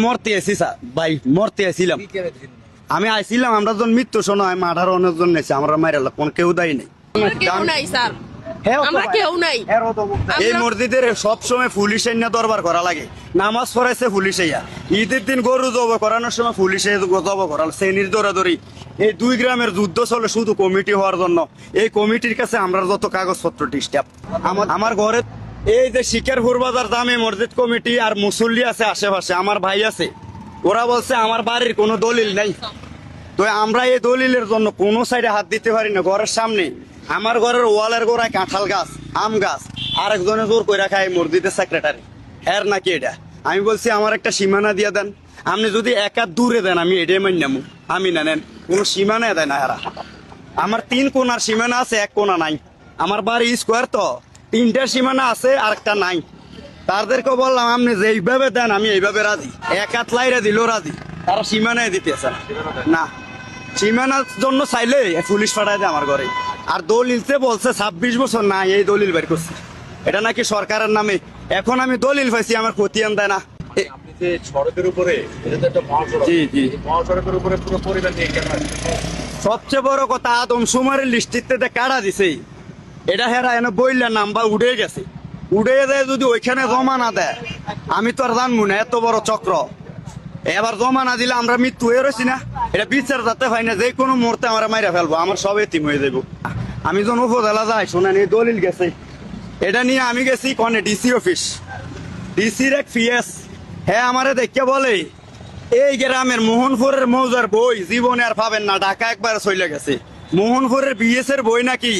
মরতে আছি স্যার ভাই, মরতে আসছিলাম। আমি আইছিলাম, আমরা যখন মৃত্যু শোনো আমি 18 জন নেছি, আমরা মাইরাল কোন কেউ দায়ী নেই। কেউ নাই স্যার, আমরা কেউ নাই। এই মসজিদের সবসময় পুলিশ এনে দরবার করা লাগে, নামাজ পড়াইছে পুলিশ ইয়া, ঈদের দিন গরু জব করানোর সময় পুলিশে জব করাল, শ্রেণীর দৌড়াদৌড়ি। এই 2 গ্রামের যুদ্ধ চলে শুধু কমিটি হওয়ার জন্য। এই কমিটির কাছে আমরা যত কাগজপত্র ডিস্টার্ব। আমার ঘরে এই যে শিকারপুর বাজার দামে মসজিদ কমিটি আর মুসল্লি আছে আশেপাশে, আমার ভাই আছে, ওরা বলছে আমার বাড়ির কোনো দলিল নাই। তো আমরা এই দলিলের জন্য কোনো সাইডে হাত দিতে পারি না। ঘরের সামনে আমার ঘরের ওয়ালের গোড়ায় কাঁঠাল গাছ, আম গাছ, আরেকজনে জোর করে খায় মসজিদের সেক্রেটারি, এর নাকি এটা। আমি বলছি আমার একটা সীমানা দিয়ে দেন, আপনি যদি একা দূরে দেন আমি এটাই মান্যামু, আমি না নেন কোনো সীমানা দেয় না এরা। আমার 3 কোণার সীমানা আছে, 1 কোণা নাই। আমার বাড়ি স্কোয়ার তো 3টা সীমানা আছে আর একটা নাই। তাদেরকে বললাম আপনি যে এইভাবে দেন আমি এইভাবে রাজি, 1 হাত লাইরা দিলেও রাজি, তারা সীমানায় দিতেছে না। সীমানার জন্য চাইলে পুলিশ পাঠায় দেয় আমার ঘরে। আর দলিলতে বলছে 26 বছর না, এই দলিল বের করছে, এটা নাকি সরকারের নামে। এখন আমি দলিল পাইছি, আমার খতিয়ান দেয় না। আপনি যে সড়কের উপরে, এটা তো একটা মহাসড়ক, জি জি, মহাসড়কের উপরে পুরো পরিবার নিয়ে কেন আসছেন? সবচেয়ে বড় কথা আদমশুমারির লিস্টিতে কারা দিছে, এটা হেরা এনে বইলে নাম্বার উড়ে গেছে। উড়ে যায় যদি ওইখানে জমা না দেয়, আমি তো আর জানবো না এত বড় চক্র। এবার জমা না দিলে আমরা মৃত্যু হয়ে রয়েছি না, এটা বিচার যাতে হয় না, যে কোনো মুহূর্তে আমরা মাইরা ফেলবো, আমার সব এতিম হয়ে যাবো। আমি যখন উপজেলা যাই শোনেন এই দলিল গেছে, এটা নিয়ে আমি গেছি কনে ডিসি অফিস, ডিসির এক পিএস, হ্যাঁ আমারে দেখে বলে এই গ্রামের মোহনপুরের মৌজার বই জীবনে আর পাবেন না, ঢাকা একবার চলে গেছে। মোহনপুরের বিএস এর বই নাকি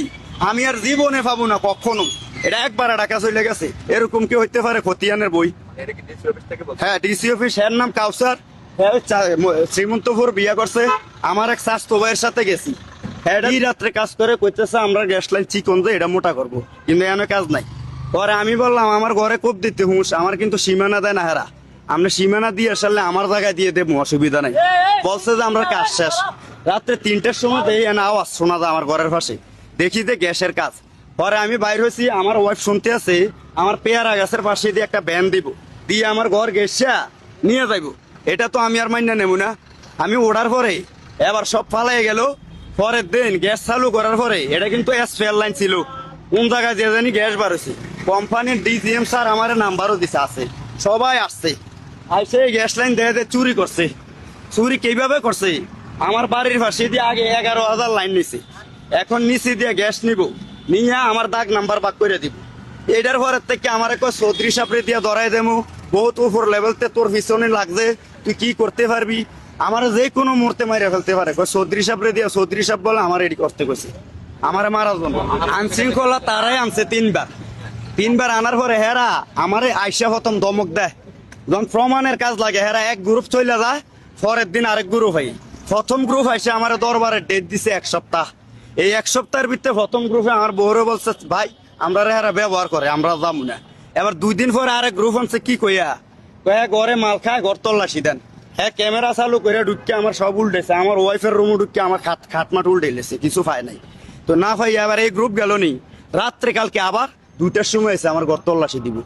আমি আর জীবনে পাবো না কখনো, এটা একবার ঢাকা চলে গেছে। এরকম কি হইতে পারে? খতিয়ানের বই। এটা কি ডিসি অফিস থেকে বলছেন? হ্যাঁ ডিসি অফিস, এর নাম কাউসার, হ্যাঁ শ্রীমন্তপুর বিয়া করছে। আমার এক স্বাস্থ্য ভাইয়ের সাথে গেছি, হ্যাঁ এই রাত্রে কাজ করে কইতেছে আমরা গ্যাস লাইন চিকন যে এটা মোটা করবো, কিন্তু এনে কাজ নাই। পরে আমি বললাম আমার ঘরে কোপ দিতে হুঁশ, আমার কিন্তু সীমানা দেয় না হেরা, আপনি সীমানা দিয়ে আসলে আমার জায়গায় দিয়ে দেবো, অসুবিধা নাই। বলছে যে আমরা কাজ শেষ। রাত্রে 3টার সময় দেই এনে আওয়াজ শোনা যায় আমার ঘরের পাশে, দেখি যে গ্যাসের কাজ। পরে আমি বাইর হয়েছি, আমার ওয়াইফ শুনতে আছে আমার পেয়ারা গাছের পাশে দিয়ে একটা ব্যান দিব, দিয়ে আমার ঘর গেছা নিয়ে যাইব। এটা তো আমি আর মান্য নেব না। আমি ওঠার পরে এবার সব ফালাই গেল। পরের দিন গ্যাস চালু করার পরে, এটা কিন্তু এসপিএল লাইন ছিল, কোন জায়গায় যে জানি গ্যাস বাড়ছে, কোম্পানির ডিজিএম স্যার আমার নাম্বারও দিছে, আছে সবাই আসছে, আইসে গ্যাস লাইন দেখে চুরি করছে। চুরি কিভাবে করছে? আমার বাড়ির পাশে দিয়ে আগে 11,000 লাইন নিছে, এখন নিচে দিয়ে গ্যাস নিব, নিয়ে আমার দাগ নাম্বার বাক করে দিব। এটার পরের থেকে আমার চৌধুরী সাপড়ে দিয়ে ধরাই দেবো, বহুত উপর লেভেলতে তোর পিছনে লাগছে, তুই কি করতে পারবি, আমার যে কোনো মুহূর্তে মাইরে ফেলতে পারে। চৌধুরী সাপড়ে দিয়ে, চৌধুরী সাপ বলে আমার এটি করতে গেছে, আমার মারার জন্য। আইনশৃঙ্খলা তারাই আনছে 3বার আনার পরে হেরা আমারে আইসা প্রথম ধমক দেয়, যখন প্রমাণের কাজ লাগে হেরা এক গ্রুপ চলে যায়, পরের দিন আরেক গ্রুপ হয়। প্রথম গ্রুপ আইসে আমার দরবারে ডেট দিছে 1 সপ্তাহ। এই 1 সপ্তাহের ভিতরে প্রথম গ্রুপে আমার বউরে বলছে ভাই আমরা হেরা ব্যবহার করে আমরা যাবো না। এবার 2 দিন পরে আরেক গ্রুপ আনছে, কি কইয়া ঘরে মাল খায়, ঘর তল্লাশি দেন। হ্যাঁ ক্যামেরা চালু করে ঢুকে আমার সব উল্টেছে, আমার ওয়াইফের রুমে ঢুকে আমার খাটমাট উল্টে লেছে, কিছু পায় নাই। তো না পাই আবার এই গ্রুপ গেল নি, রাত্রে কালকে আবার 2টার সময় এসে আমার ঘর তল্লাশি দিব।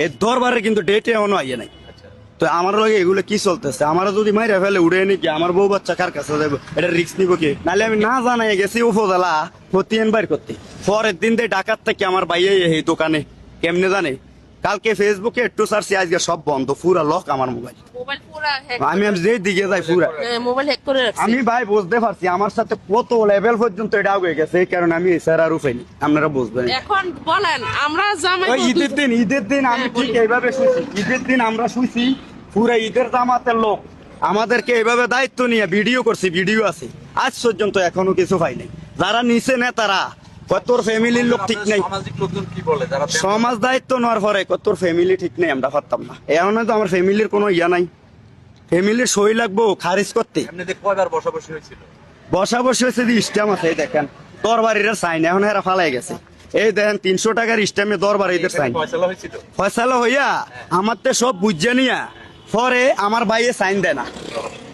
এই দরবারে কিন্তু ডেটে এখনো আইয়ে নাই। তো আমার লগে এগুলো কি চলতেছে? আমার যদি মাইরা ফেলে উড়ে নাকি আমার বউ বাচ্চা কার কাছে যাবো, এটা রিস্ক নিবো কে? নাহলে আমি না জানাই গেছি উপজেলা খতিয়ান বাইর করতে, পরের দিন দিয়ে ডাকাত থেকে আমার বাইয়ে এই দোকানে কেমনে জানে, কালকে ফেসবুকে একটু সার্চি, আজকে সব বন্ধ, পুরা লক আমার মোবাইল। আমি যে দিকে যাই পুরা মোবাইল হ্যাক করে রাখছি। আমি ভাই বুঝতে পারছি আমার সাথে কত লেভেল পর্যন্ত এটা হয়ে গেছে, এই কারণে আমি স্যার আর উপাইনি, আপনারা বুঝবেন। এখন বলেন আমরা জামাই ঈদের দিন আমি ঠিক এইভাবে শুইছি, ঈদের দিন আমরা শুইছি, পুরা ঈদের জামাতের লোক আমাদেরকে এইভাবে দায়িত্ব নিয়ে ভিডিও করছি, ভিডিও আছে, আজ পর্যন্ত এখনো কিছু পাই নাই। যারা নিচে নেতারা তোর ফ্যামিলির লোক ঠিক নেই, সামাজিক লোকজন কি বলে যারা সমাজ দায়িত্ব নেওয়ার পরে তোর ফ্যামিলি ঠিক নেই, আমরা পারতাম না। এখন তো আমার ফ্যামিলির কোনো ইয়া নাই, ফ্যামিলির সই লাগবো খারিজ করতে। এমনিতে কয়বার বসাবসি হয়েছিল? বসাবসি হয়েছে যে স্ট্যাম্প আছে, এই দেখেন দরবারির সাইন, এখন এরা ফালাই গেছে। এই দেখেন 300 টাকার স্ট্যাম্পে দরবারিদের সাইন, ফয়সালা হয়েছিল, ফয়সালা হইয়া আমার তো সব বুঝে নিয়া পরে আমার ভাইয়ে সাইন দেয় না,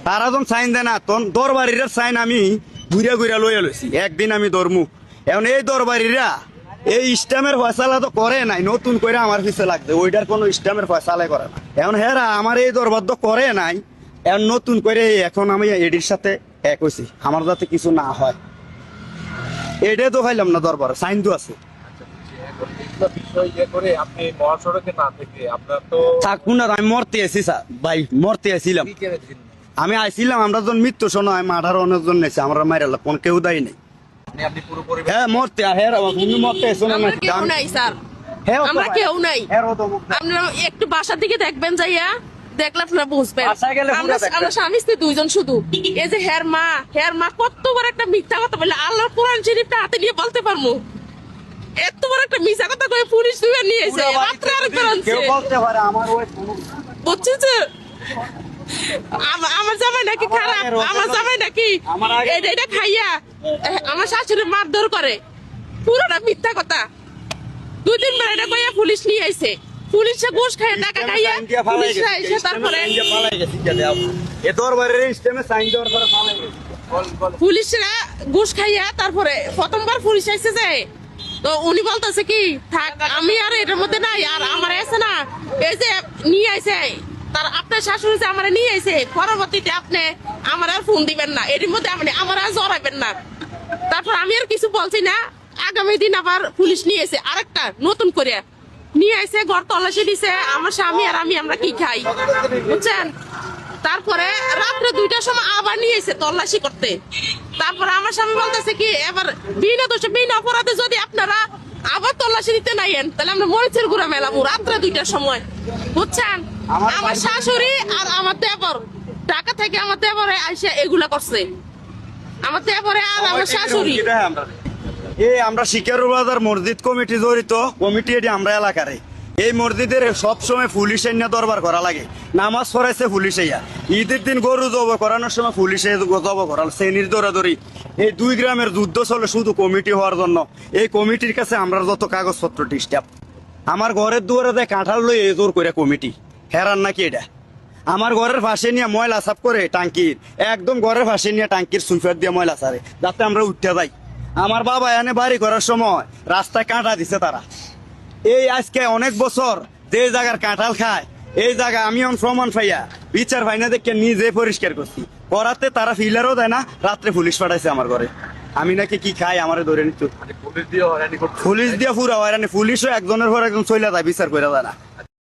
তারা যখন সাইন দেয় না তখন দরবারির সাইন আমি ঘুরিয়া ঘুরিয়া লইয়া লইছি, একদিন আমি ধরমু। এখন এই দরবারিরা এই ইস্টামের ফয়সালা তো করে নাই, নতুন করে আমার পিছে লাগবে, ওইটার কোনো ইস্টামের ফয়সালাই করে না। এখন হেরা আমার এই দরবাদ্য করে নাই, এখন নতুন করে এখন আমি এডির সাথে এক হয়েছি, আমার যাতে কিছু না হয়, এটাই তো খাইলাম না দরবার, সাইন তো আছে। এখন এইগুলো বিষয় করে আপনি মহাসড়কে না থেকে আপনার তো থাকুন না, আমি মরতে আছি স্যার ভাই, মরতে আসছিলাম। কি কেনেছেন? আমি আইছিলাম, আমরা যখন মৃত্যু শোনো আমি 18 জন নেছি, আমরা মাইরালাম, কোন কেউ দায়ী নেই। আপনি পুরো পরিবার হ্যাঁ মরতে, হ্যাঁ তুমি মরতে এসো না। আমরা কেউ নাই স্যার, আমরা কেউ নাই। আপনারা একটু বাসার দিকে দেখবেন, যাইয়া দেখলে আপনারা বুঝবেন। বাসায় গেলে পুরো দেখবেন। আমরা স্বামী স্ত্রী দুইজন শুধু। এই যে হের মা কত বড় একটা মিথ্যা কথা বলে, আল্লাহর কোরআন শরীফটা হাতে নিয়ে বলতে পারবো, এত বড় একটা মিথ্যা কথা কয়ে পুলিশ ধরে নিয়ে এসে রাত্রে আরেকবার আনছে। কেউ বলতে পারে আমার ওই কোনো বুঝছিস তো? আমার জামাই নাকি খারাপ, আমার জামাই নাকি এটা খাইয়া আমার শাশুড়ি মারধর করে, পুরোটা মিথ্যা কথা। 2-3 বার এটা কইয়া পুলিশ নিয়ে আইছে, পুলিশে ঘুষ খাইয়া টাকা খাইয়া পুলিশ আইছে, তারপরে এ দরবারের ইস্টেমে সাইন দেওয়ার পরে ফালাই গেছে। পুলিশরা ঘুষ খাইয়া তারপরে প্রথমবার পুলিশ আইছে যে, তো উনি বলতেছে কি থাক আমি আর এটার মধ্যে নাই, আর আমার আছে না এই যে নিয়ে আইছে তার আপনার শাশুড়ি যে আমার নিয়ে আইছে, পরবর্তীতে আপনি আমার আর ফোন দিবেন না, এর মধ্যে আপনি আমার আর জড়াইবেন না। তারপর আমি আর কিছু বলছি না, আগামী দিন আবার পুলিশ নিয়ে এসে আরেকটা নতুন করে নিয়ে এসে ঘর তল্লাশি দিছে, আমার স্বামী আর আমরা কি খাই বুঝছেন। তারপরে রাত্রে 2টার সময় আবার নিয়ে এসে তল্লাশি করতে, তারপরে আমার স্বামী বলতেছে কি এবার বিনা দোষে বিনা অপরাধে যদি আপনারা আবার তল্লাশি দিতে নাইয়েন তাহলে আমরা মরিচের গুঁড়া মেলাবো রাত্রে 2টার সময় বুঝছেন। আমার শাশুড়ি আর আমার দেবর ঢাকা থেকে আমার দেবরে এসে এগুলা করছে, আমার দেবরে আর আমার শাশুড়ি। আমরা শিকারুল বাজার মসজিদ কমিটি জড়িত কমিটি, এটি আমরা এলাকারে এই মসজিদের সবসময় পুলিশ এনে দরবার করা লাগে, নামাজ পড়াইছে পুলিশ ইয়া, ঈদের দিন গরু জব করানোর সময় পুলিশে জব করাল, শ্রেণীর দৌড়াদৌড়ি, এই 2 গ্রামের যুদ্ধ চলে শুধু কমিটি হওয়ার জন্য। এই কমিটির কাছে আমরা যত কাগজপত্র ডিস্টার্ব, আমার ঘরের দুয়ারে দেয় কাঁঠাল লই এই জোর করে কমিটি, হেরান নাকি এটা। আমার ঘরের পাশে নিয়ে ময়লা সাফ করে টাঙ্কির, একদম ঘরের পাশে নিয়ে টাঙ্কির সুইপার দিয়ে ময়লা সারে যাতে আমরা উঠতে যাই। আমার বাবা এনে বাড়ি করার সময় রাস্তায় কাঁটা দিছে তারা। এই আজকে অনেক বছর যে জায়গার কাঁঠাল খায়, এই জায়গা আমি প্রমাণ পাইয়া বিচার পাই না দেখে নিজে পরিষ্কার করছি, করাতে তারা ফিলারও দেয় না, রাত্রে পুলিশ পাঠাইছে আমার ঘরে, আমি নাকি কি খাই আমারে ধরে নিত, পুলিশ দিয়ে হয়রানি করতে পুলিশ দিয়ে পুরা হয়রানি, পুলিশও একজনের পর একজন চলে যায় বিচার করে দেয় না।